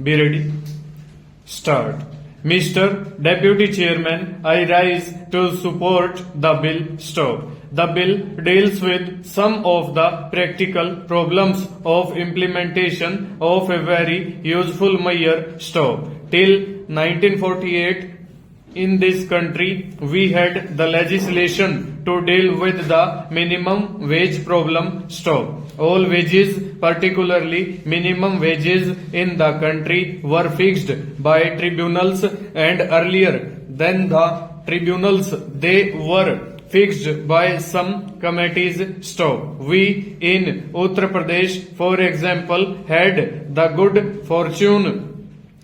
Be ready. Start. Mr. Deputy Chairman, I rise to support the bill. Stop. The bill deals with some of the practical problems of implementation of a very useful measure. Stop. Till 1948, in this country, we had the legislation to deal with the minimum wage problem. Stop. All wages, particularly minimum wages in the country, were fixed by tribunals, and earlier than the tribunals, they were fixed by some committees. Stop. We in Uttar Pradesh, for example, had the good fortune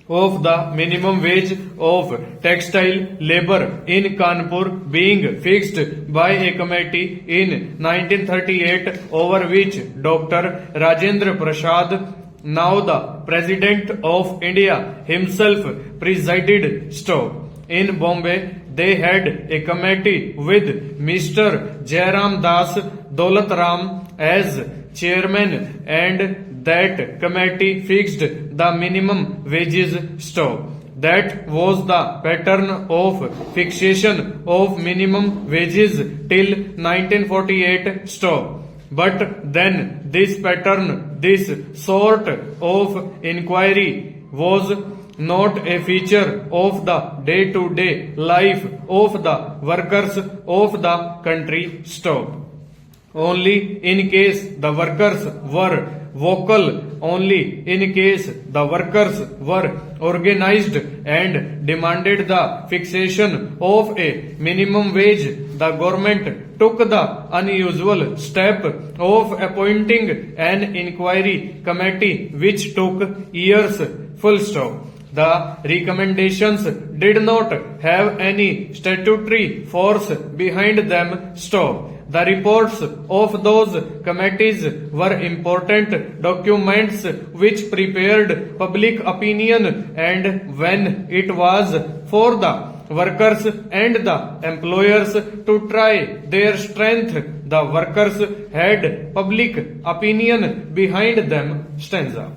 of the minimum wage of textile labor in Kanpur being fixed by a committee in 1938, over which Dr. Rajendra Prasad, now the President of India, himself presided. Stop. In Bombay, they had a committee with Mr. Jairam Das Daulatram as chairman, and that committee fixed the minimum wages. Stop. That was the pattern of fixation of minimum wages till 1948. Stop. But then this pattern, this sort of inquiry was not a feature of the day-to-day life of the workers of the country. Stop. Only in case the workers were vocal, only in case the workers were organized and demanded the fixation of a minimum wage, the government took the unusual step of appointing an inquiry committee which took years. Full stop. The recommendations did not have any statutory force behind them. Stop. The reports of those committees were important documents which prepared public opinion, and when it was for the workers and the employers to try their strength, the workers had public opinion behind them. Stanza.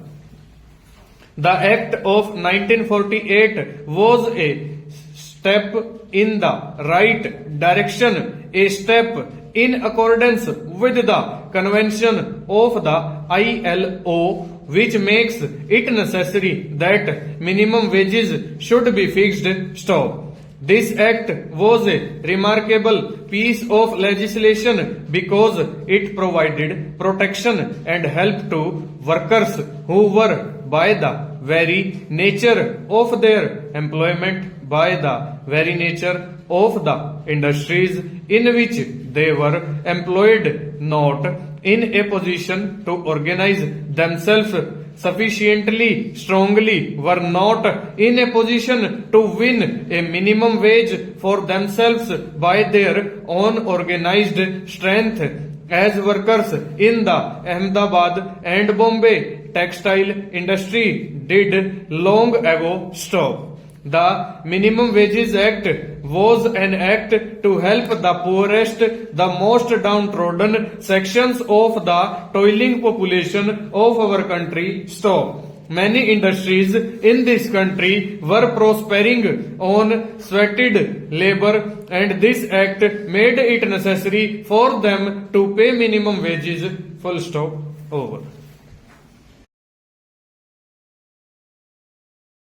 The Act of 1948 was a step in the right direction, a step in accordance with the convention of the ILO, which makes it necessary that minimum wages should be fixed. Stop. This act was a remarkable piece of legislation because it provided protection and help to workers who were, by the very nature of their employment, by the very nature of the industries in which they were employed, not in a position to organize themselves sufficiently strongly, were not in a position to win a minimum wage for themselves by their own organized strength, as workers in the Ahmedabad and Bombay textile industry did long ago. Stop. The Minimum Wages Act was an act to help the poorest, the most downtrodden sections of the toiling population of our country. Stop. Many industries in this country were prospering on sweated labor, and this act made it necessary for them to pay minimum wages. Full stop. Over.